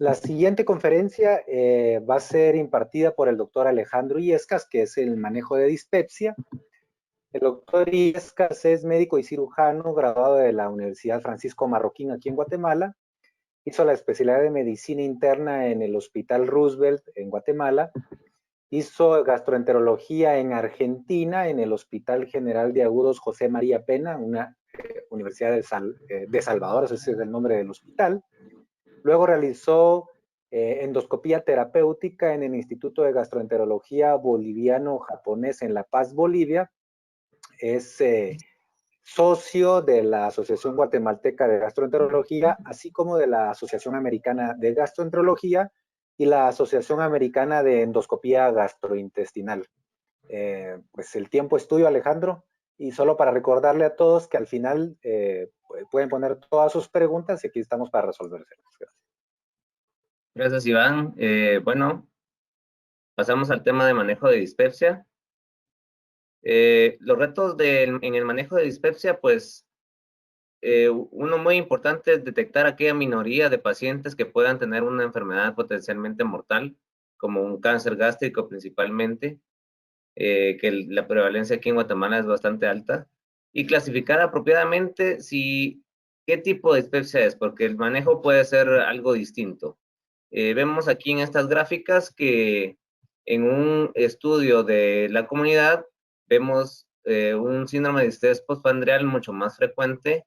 La siguiente conferencia va a ser impartida por el doctor Alejandro Illescas, que es el manejo de dispepsia. El doctor Illescas es médico y cirujano graduado de la Universidad Francisco Marroquín aquí en Guatemala. Hizo la especialidad de medicina interna en el Hospital Roosevelt en Guatemala. Hizo gastroenterología en Argentina en el Hospital General de Agudos José María Pena, una universidad de Salvador, ese es el nombre del hospital. Luego realizó endoscopía terapéutica en el Instituto de Gastroenterología Boliviano-Japonés en La Paz, Bolivia. Es socio de la Asociación Guatemalteca de Gastroenterología, así como de la Asociación Americana de Gastroenterología y la Asociación Americana de Endoscopía Gastrointestinal. Pues el tiempo es tuyo, Alejandro, y solo para recordarle a todos que al final pueden poner todas sus preguntas y aquí estamos para resolvérselas. Gracias. Gracias, Iván. Bueno, pasamos al tema de manejo de dispepsia. Los retos en el manejo de dispepsia, pues, uno muy importante es detectar aquella minoría de pacientes que puedan tener una enfermedad potencialmente mortal, como un cáncer gástrico principalmente, que la prevalencia aquí en Guatemala es bastante alta, y clasificar apropiadamente qué tipo de dispepsia es, porque el manejo puede ser algo distinto. Vemos aquí en estas gráficas que en un estudio de la comunidad vemos un síndrome de distrés postprandial mucho más frecuente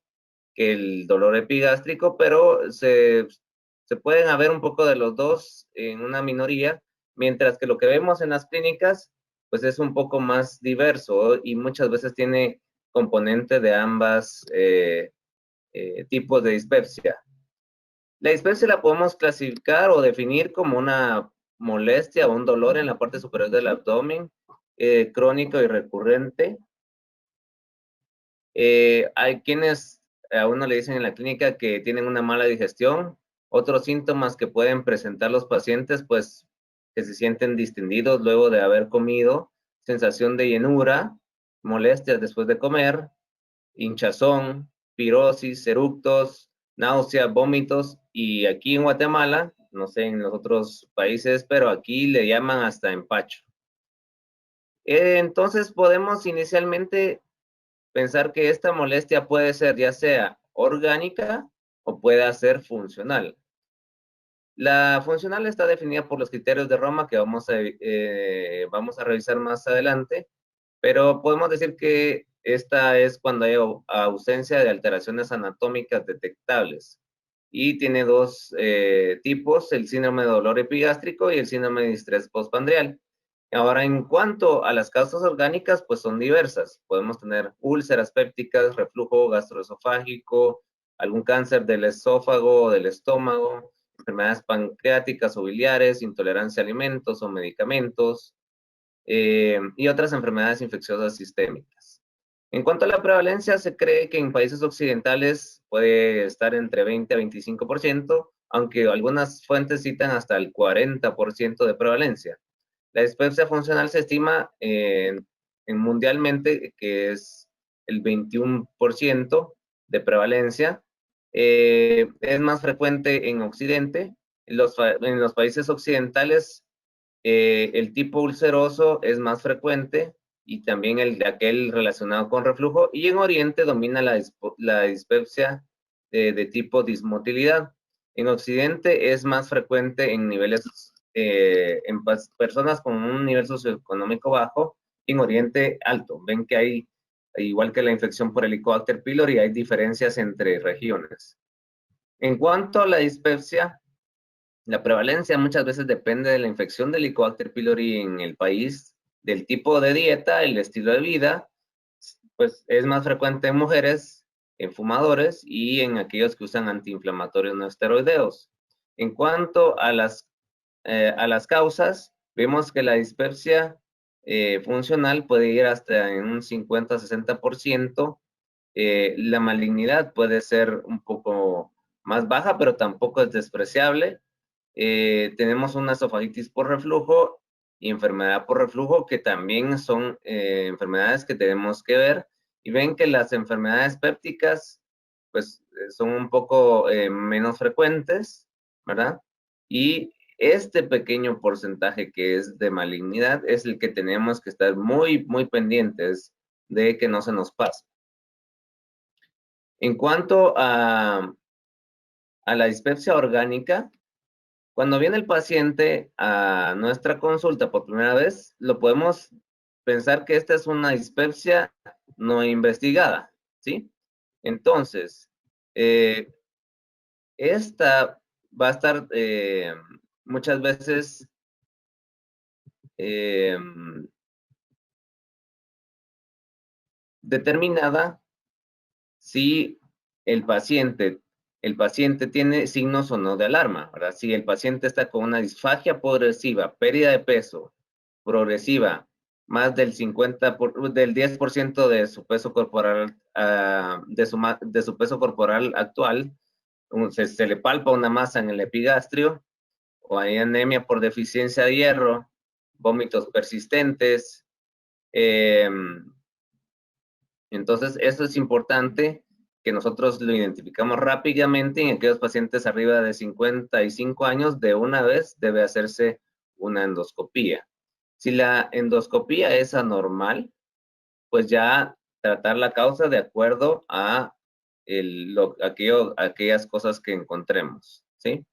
que el dolor epigástrico, pero se pueden haber un poco de los dos en una minoría, mientras que lo que vemos en las clínicas pues es un poco más diverso y muchas veces tiene componente de ambas tipos de dispepsia. La dispepsia la podemos clasificar o definir como una molestia o un dolor en la parte superior del abdomen, crónico y recurrente. Hay quienes a uno le dicen en la clínica que tienen una mala digestión. Otros síntomas que pueden presentar los pacientes, pues que se sienten distendidos luego de haber comido, sensación de llenura, molestias después de comer, hinchazón, pirosis, eructos, náusea, vómitos, y aquí en Guatemala, no sé en los otros países, pero aquí le llaman hasta empacho. Entonces podemos inicialmente pensar que esta molestia puede ser ya sea orgánica o pueda ser funcional. La funcional está definida por los criterios de Roma que vamos a revisar más adelante, pero podemos decir que esta es cuando hay ausencia de alteraciones anatómicas detectables y tiene dos tipos, el síndrome de dolor epigástrico y el síndrome de distrés postprandial. Ahora, en cuanto a las causas orgánicas, pues son diversas. Podemos tener úlceras pépticas, reflujo gastroesofágico, algún cáncer del esófago o del estómago, enfermedades pancreáticas o biliares, intolerancia a alimentos o medicamentos, y otras enfermedades infecciosas sistémicas. En cuanto a la prevalencia, se cree que en países occidentales puede estar entre 20 a 25%, aunque algunas fuentes citan hasta el 40% de prevalencia. La dispepsia funcional se estima mundialmente que es el 21% de prevalencia. Es más frecuente en Occidente. En los países occidentales, el tipo ulceroso es más frecuente y también el de aquel relacionado con reflujo. Y en Oriente domina la dispepsia de tipo dismotilidad. En Occidente es más frecuente en niveles en personas con un nivel socioeconómico bajo y en Oriente alto. Ven que hay, igual que la infección por Helicobacter pylori, hay diferencias entre regiones. En cuanto a la dispepsia, la prevalencia muchas veces depende de la infección de Helicobacter pylori en el país, del tipo de dieta, el estilo de vida, pues es más frecuente en mujeres, en fumadores y en aquellos que usan antiinflamatorios no esteroideos. En cuanto a las causas, vemos que la dispepsia funcional puede ir hasta en un 50-60%. La malignidad puede ser un poco más baja, pero tampoco es despreciable. Tenemos una esofagitis por reflujo y enfermedad por reflujo, que también son enfermedades que tenemos que ver. Y ven que las enfermedades pépticas, pues, son un poco menos frecuentes, ¿verdad? Y este pequeño porcentaje que es de malignidad es el que tenemos que estar muy, muy pendientes de que no se nos pase. En cuanto a la dispepsia orgánica, cuando viene el paciente a nuestra consulta por primera vez, lo podemos pensar que esta es una dispepsia no investigada, ¿sí? Entonces, esta va a estar muchas veces determinada si el paciente tiene signos o no de alarma, ¿verdad? Si el paciente está con una disfagia progresiva, pérdida de peso progresiva, más del 10% de su peso corporal, de su peso corporal actual, se le palpa una masa en el epigastrio, o hay anemia por deficiencia de hierro, vómitos persistentes. Entonces, eso es importante que nosotros lo identificamos rápidamente. En aquellos pacientes arriba de 55 años, de una vez debe hacerse una endoscopía. Si la endoscopía es anormal, pues ya tratar la causa de acuerdo a aquellas cosas que encontremos, ¿sí?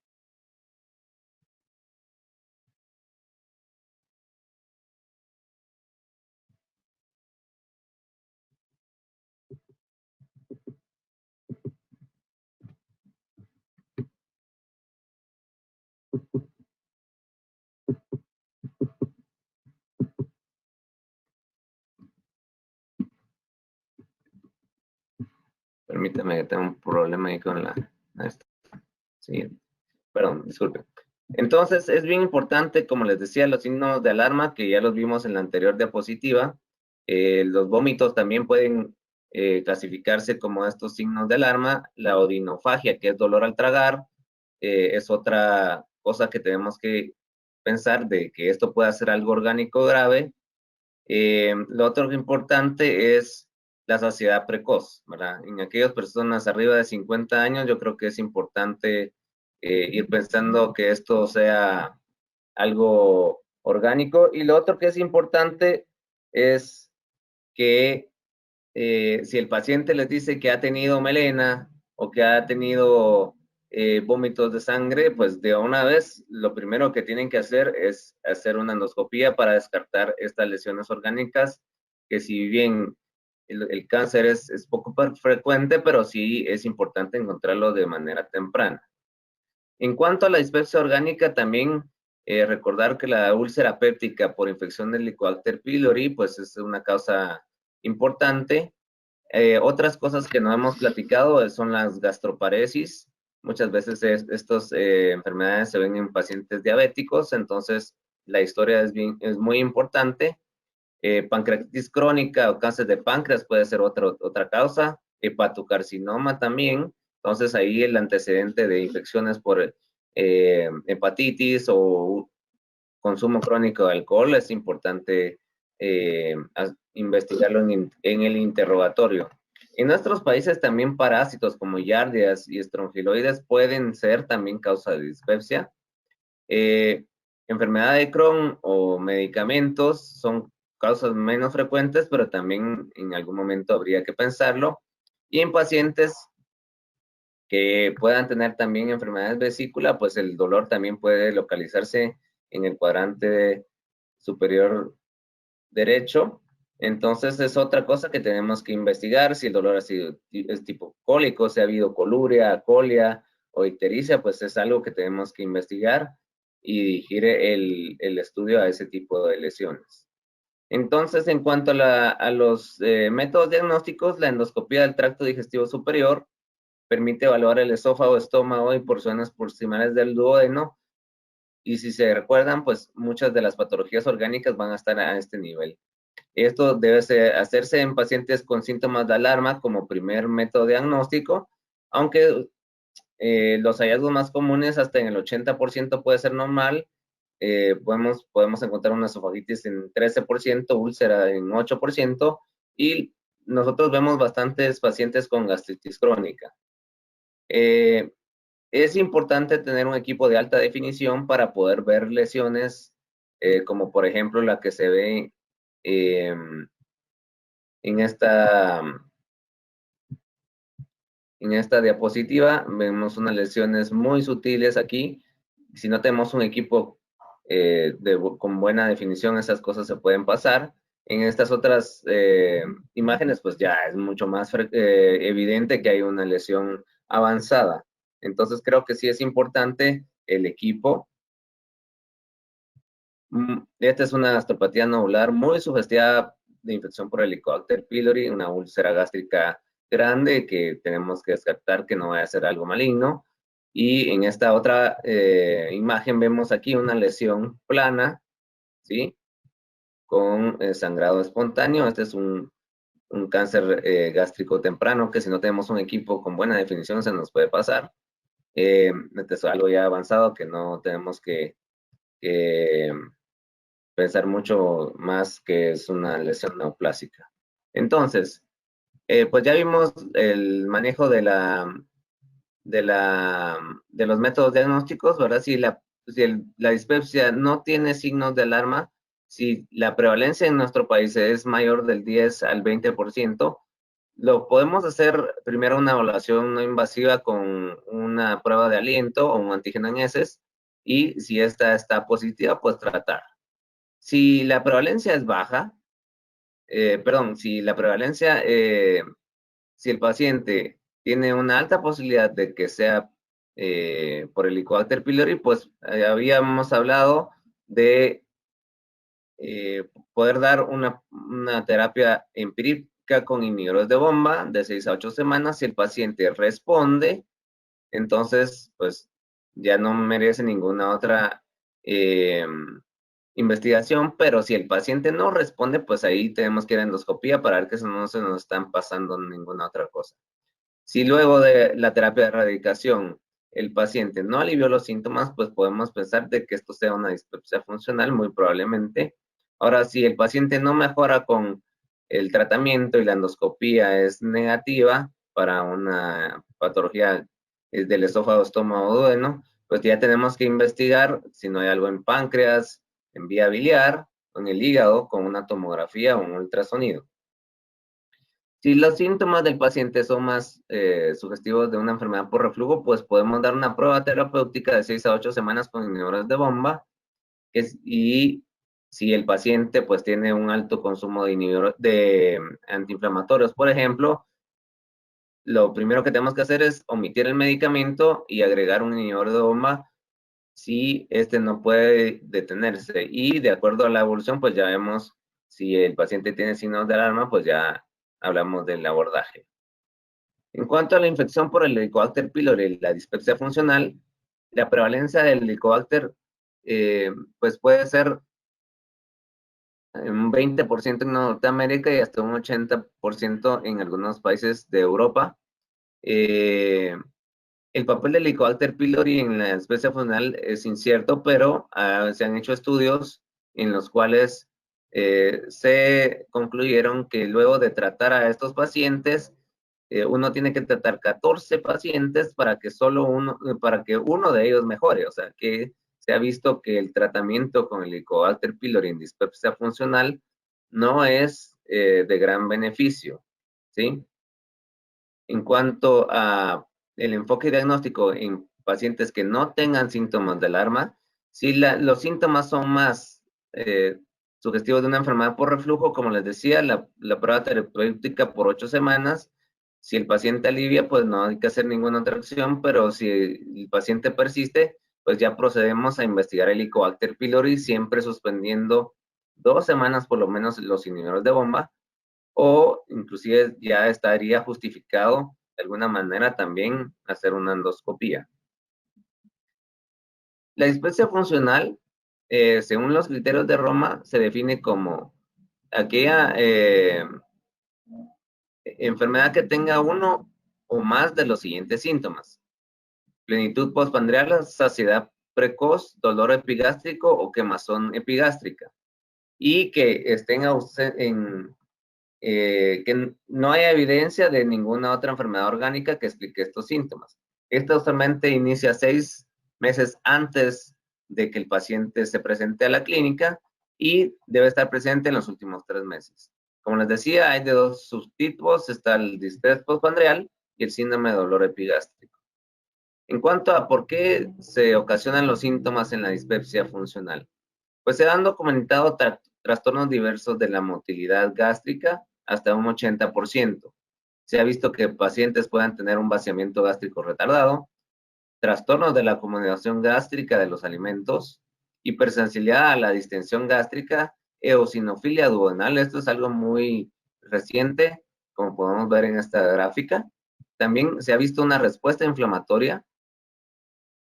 Permítame que tengo un problema ahí con esta. Sí, perdón, disculpe. Entonces, es bien importante, como les decía, los signos de alarma, que ya los vimos en la anterior diapositiva. Los vómitos también pueden clasificarse como estos signos de alarma. La odinofagia, que es dolor al tragar, es otra cosa que tenemos que pensar de que esto pueda ser algo orgánico grave. Lo otro importante es la saciedad precoz, ¿verdad? En aquellas personas arriba de 50 años, yo creo que es importante ir pensando que esto sea algo orgánico. Y lo otro que es importante es que si el paciente les dice que ha tenido melena o que ha tenido vómitos de sangre, pues de una vez lo primero que tienen que hacer es hacer una endoscopía para descartar estas lesiones orgánicas, que si bien el cáncer es poco frecuente, pero sí es importante encontrarlo de manera temprana. En cuanto a la dispepsia orgánica, también recordar que la úlcera péptica por infección del Helicobacter pylori, pues es una causa importante. Otras cosas que no hemos platicado son las gastroparesis. Muchas veces estas enfermedades se ven en pacientes diabéticos, entonces la historia es muy importante. Pancreatitis crónica o cáncer de páncreas puede ser otra causa. Hepatocarcinoma también. Entonces ahí el antecedente de infecciones por hepatitis o consumo crónico de alcohol es importante investigarlo en el interrogatorio. En nuestros países también parásitos como yardias y estrongiloides pueden ser también causa de dispepsia. Enfermedad de Crohn o medicamentos son causas menos frecuentes, pero también en algún momento habría que pensarlo. Y en pacientes que puedan tener también enfermedades vesícula, pues el dolor también puede localizarse en el cuadrante superior derecho. Entonces es otra cosa que tenemos que investigar. Si el dolor es tipo cólico, si ha habido coluria, colia o ictericia, pues es algo que tenemos que investigar y dirigir el estudio a ese tipo de lesiones. Entonces, en cuanto a los métodos diagnósticos, la endoscopía del tracto digestivo superior permite evaluar el esófago, estómago y porciones proximales del duodeno. Y si se recuerdan, pues muchas de las patologías orgánicas van a estar a este nivel. Esto debe hacerse en pacientes con síntomas de alarma como primer método diagnóstico, aunque los hallazgos más comunes hasta en el 80% puede ser normal. Podemos encontrar una esofagitis en 13%, úlcera en 8%, y nosotros vemos bastantes pacientes con gastritis crónica. Es importante tener un equipo de alta definición para poder ver lesiones, como por ejemplo la que se ve en esta diapositiva. Vemos unas lesiones muy sutiles aquí. Si no tenemos un equipo con buena definición, esas cosas se pueden pasar. En estas otras imágenes, pues ya es mucho más evidente que hay una lesión avanzada. Entonces creo que sí es importante el equipo. Esta es una gastropatía nodular muy sugestiva de infección por Helicobacter pylori, una úlcera gástrica grande que tenemos que descartar que no vaya a ser algo maligno. Y en esta otra imagen vemos aquí una lesión plana, ¿sí? Con sangrado espontáneo. Este es un cáncer gástrico temprano que si no tenemos un equipo con buena definición se nos puede pasar. Este es algo ya avanzado que no tenemos que pensar mucho más que es una lesión neoplásica. Entonces, pues ya vimos el manejo de los métodos diagnósticos, ¿verdad? Si la dispepsia no tiene signos de alarma, si la prevalencia en nuestro país es mayor del 10 al 20%, lo podemos hacer primero una evaluación no invasiva con una prueba de aliento o un antígeno en heces, y si esta está positiva, pues tratar. Si la prevalencia es baja, si la prevalencia, si el paciente tiene una alta posibilidad de que sea por Helicobacter pylori, pues habíamos hablado de poder dar una terapia empírica con inhibidores de bomba de 6 a 8 semanas. Si el paciente responde, entonces, pues ya no merece ninguna otra investigación, pero si el paciente no responde, pues ahí tenemos que ir a endoscopía para ver que no se nos están pasando ninguna otra cosa. Si luego de la terapia de erradicación el paciente no alivió los síntomas, pues podemos pensar de que esto sea una dispepsia funcional, muy probablemente. Ahora, si el paciente no mejora con el tratamiento y la endoscopía es negativa para una patología del esófago, estómago, duodeno, pues ya tenemos que investigar si no hay algo en páncreas, en vía biliar, o en el hígado, con una tomografía o un ultrasonido. Si los síntomas del paciente son más sugestivos de una enfermedad por reflujo, pues podemos dar una prueba terapéutica de 6 a 8 semanas con inhibidores de bomba. Y si el paciente pues tiene un alto consumo de antiinflamatorios, por ejemplo, lo primero que tenemos que hacer es omitir el medicamento y agregar un inhibidor de bomba si este no puede detenerse. Y de acuerdo a la evolución, pues ya vemos si el paciente tiene signos de alarma, pues ya hablamos del abordaje. En cuanto a la infección por el Helicobacter pylori, la dispepsia funcional, la prevalencia del Helicobacter pues puede ser un 20% en Norteamérica y hasta un 80% en algunos países de Europa. El papel del Helicobacter pylori en la dispepsia funcional es incierto, pero se han hecho estudios en los cuales se concluyeron que luego de tratar a estos pacientes, uno tiene que tratar 14 pacientes para que uno de ellos mejore. O sea, que se ha visto que el tratamiento con el Helicobacter pylori en dispepsia funcional no es de gran beneficio, ¿sí? En cuanto a el enfoque diagnóstico en pacientes que no tengan síntomas de alarma, si los síntomas son más sugestivos de una enfermedad por reflujo, como les decía, la prueba terapéutica por 8 semanas. Si el paciente alivia, pues no hay que hacer ninguna otra acción, pero si el paciente persiste, pues ya procedemos a investigar el Helicobacter pylori, siempre suspendiendo 2 semanas por lo menos los inhibidores de bomba, o inclusive ya estaría justificado de alguna manera también hacer una endoscopía. La dispepsia funcional, según los criterios de Roma, se define como aquella enfermedad que tenga uno o más de los siguientes síntomas: plenitud postprandial, saciedad precoz, dolor epigástrico o quemazón epigástrica, y que estén que no haya evidencia de ninguna otra enfermedad orgánica que explique estos síntomas. Esta usualmente inicia 6 meses antes de que el paciente se presente a la clínica y debe estar presente en los últimos 3 meses. Como les decía, hay de 2 subtipos, está el distrés postprandial y el síndrome de dolor epigástrico. En cuanto a por qué se ocasionan los síntomas en la dispepsia funcional, pues se han documentado trastornos diversos de la motilidad gástrica hasta un 80%. Se ha visto que pacientes puedan tener un vaciamiento gástrico retardado, trastornos de la acomodación gástrica de los alimentos, hipersensibilidad a la distensión gástrica, eosinofilia duodenal. Esto es algo muy reciente, como podemos ver en esta gráfica. También se ha visto una respuesta inflamatoria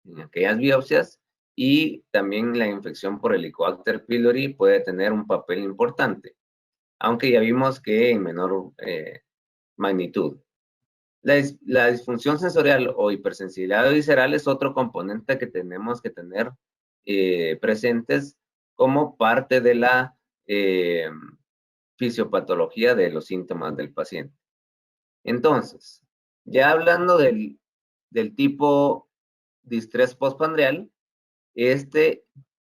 en aquellas biopsias y también la infección por Helicobacter pylori puede tener un papel importante, aunque ya vimos que en menor magnitud. La disfunción sensorial o hipersensibilidad visceral es otro componente que tenemos que tener presentes como parte de la fisiopatología de los síntomas del paciente. Entonces, ya hablando del tipo distrés postprandial, este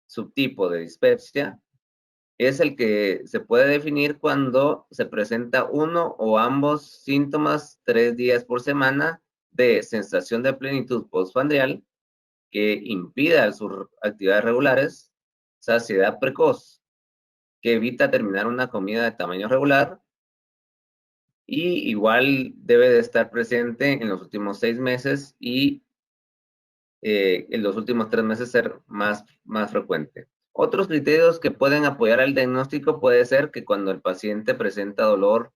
subtipo de dispepsia es el que se puede definir cuando se presenta uno o ambos síntomas 3 días por semana de sensación de plenitud postprandial que impida sus actividades regulares, saciedad precoz, que evita terminar una comida de tamaño regular y igual debe de estar presente en los últimos 6 meses y en los últimos 3 meses ser más frecuente. Otros criterios que pueden apoyar al diagnóstico puede ser que cuando el paciente presenta dolor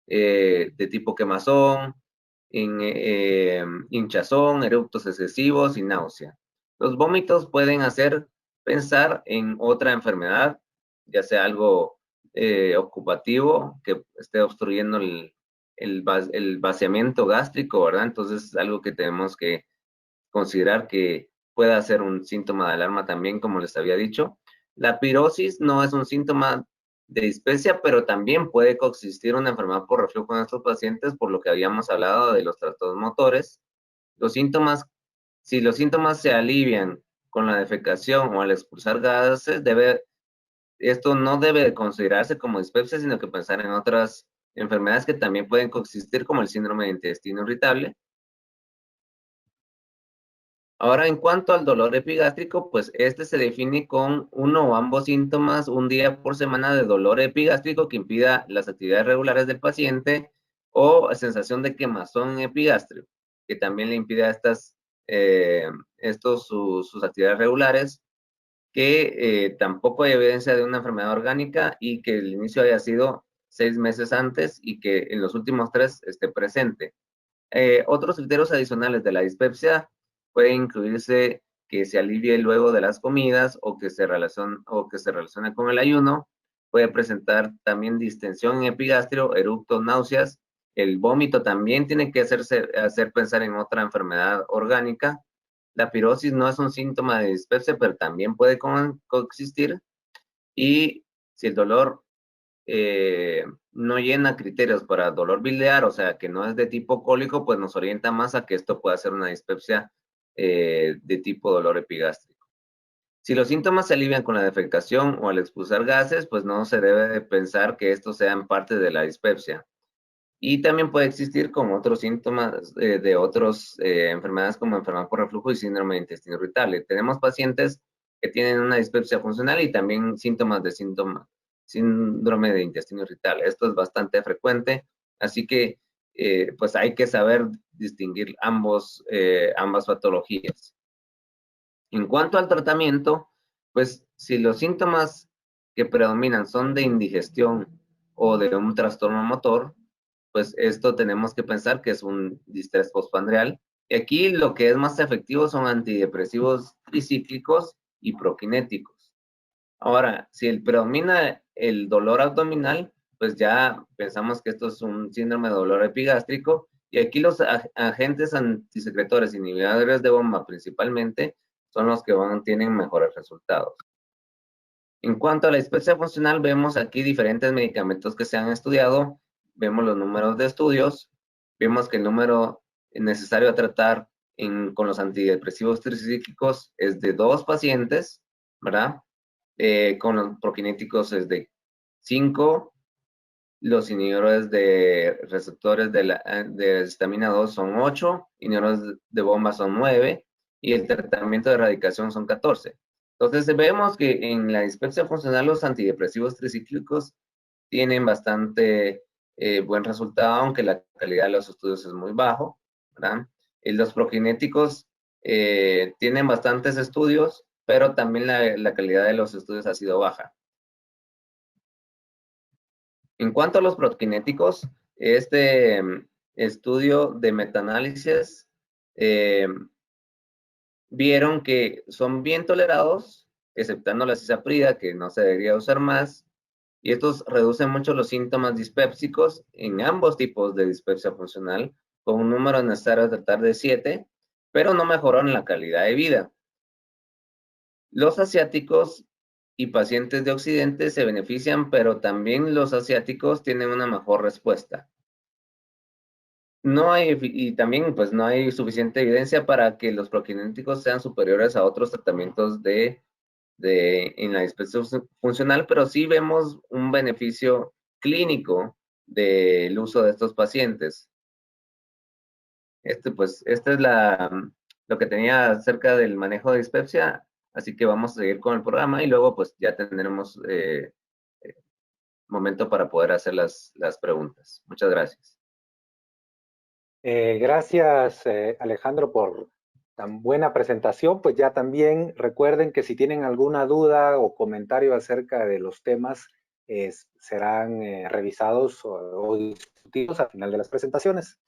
de tipo quemazón, hinchazón, eructos excesivos y náusea. Los vómitos pueden hacer pensar en otra enfermedad, ya sea algo ocupativo que esté obstruyendo el vaciamiento gástrico, ¿verdad? Entonces es algo que tenemos que considerar que pueda ser un síntoma de alarma también, como les había dicho. La pirosis no es un síntoma de dispepsia, pero también puede coexistir una enfermedad por reflujo en estos pacientes, por lo que habíamos hablado de los trastornos motores. Los síntomas, si los síntomas se alivian con la defecación o al expulsar gases, esto no debe considerarse como dispepsia, sino que pensar en otras enfermedades que también pueden coexistir, como el síndrome de intestino irritable. Ahora, en cuanto al dolor epigástrico, pues este se define con uno o ambos síntomas un día por semana de dolor epigástrico que impida las actividades regulares del paciente o sensación de quemazón epigástrico, que también le impide a sus actividades regulares, que tampoco hay evidencia de una enfermedad orgánica y que el inicio haya sido 6 meses antes y que en los últimos 3 esté presente. Otros criterios adicionales de la dispepsia puede incluirse que se alivie luego de las comidas o que se relacione con el ayuno. Puede presentar también distensión en epigastrio, eructos, náuseas. El vómito también tiene que hacer pensar en otra enfermedad orgánica. La pirosis no es un síntoma de dispepsia, pero también puede coexistir. Y si el dolor no llena criterios para dolor biliar, o sea, que no es de tipo cólico, pues nos orienta más a que esto pueda ser una dispepsia de tipo dolor epigástrico. Si los síntomas se alivian con la defecación o al expulsar gases, pues no se debe de pensar que estos sean parte de la dispepsia. Y también puede existir con otros síntomas de otras enfermedades como enfermedad por reflujo y síndrome de intestino irritable. Tenemos pacientes que tienen una dispepsia funcional y también síntomas de síndrome de intestino irritable. Esto es bastante frecuente, así que pues hay que saber distinguir ambas patologías. En cuanto al tratamiento, pues si los síntomas que predominan son de indigestión o de un trastorno motor, pues esto tenemos que pensar que es un distrés postprandial. Y aquí lo que es más efectivo son antidepresivos tricíclicos y prokinéticos. Ahora, si predomina el dolor abdominal, pues ya pensamos que esto es un síndrome de dolor epigástrico. Y aquí los agentes antisecretores inhibidores de bomba principalmente son los que tienen mejores resultados. En cuanto a la dispepsia funcional, vemos aquí diferentes medicamentos que se han estudiado. Vemos los números de estudios. Vemos que el número necesario a tratar con los antidepresivos tricíclicos es de 2 pacientes, ¿verdad? Con los prokinéticos es de 5, los inhibidores de receptores de histamina 2 son 8, inhibidores de bomba son 9, y el tratamiento de erradicación son 14. Entonces vemos que en la dispepsia funcional los antidepresivos tricíclicos tienen bastante buen resultado, aunque la calidad de los estudios es muy bajo, ¿verdad? Y los prokinéticos tienen bastantes estudios, pero también la calidad de los estudios ha sido baja. En cuanto a los prokinéticos, este estudio de metaanálisis vieron que son bien tolerados, exceptando la cisaprida, que no se debería usar más, y estos reducen mucho los síntomas dispépsicos en ambos tipos de dispepsia funcional, con un número necesario a tratar de 7, pero no mejoraron la calidad de vida. Los asiáticos y pacientes de Occidente se benefician, pero también los asiáticos tienen una mejor respuesta. No hay, y también pues no hay suficiente evidencia para que los prokinéticos sean superiores a otros tratamientos en la dispepsia funcional, pero sí vemos un beneficio clínico del uso de estos pacientes. Este es lo que tenía acerca del manejo de dispepsia, así que vamos a seguir con el programa y luego pues ya tendremos momento para poder hacer las preguntas. Muchas gracias. Gracias, Alejandro, por tan buena presentación. Pues ya también recuerden que si tienen alguna duda o comentario acerca de los temas, serán revisados o discutidos al final de las presentaciones.